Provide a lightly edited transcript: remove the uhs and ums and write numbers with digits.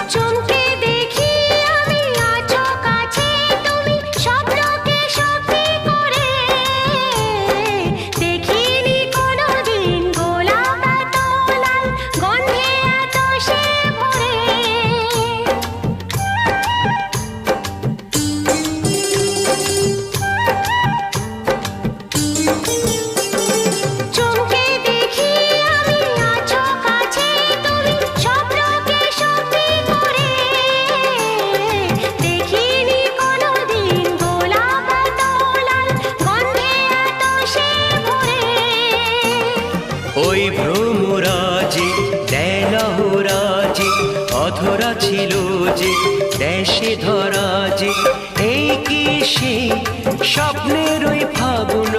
চমকে দেখি আমি আছো কাছে তুমি স্বপ্নকে সত্যি করে দেখিনি কোনোদিন গোলাপ এত লাল গন্ধে এত সে ভরে চমকে দেখি আমি আছো কাছে তুমি স্বপ্নকে সত্যি করে দেখিনি কোনোদিন গোলাপ এত লাল গন্ধে এত সে ভরে ওই ভ্রমরাজি দেলহরাজি অধরা ছিল যে দেশে ধরা যে এই কি সেই স্বপ্নের ওই ফাগুন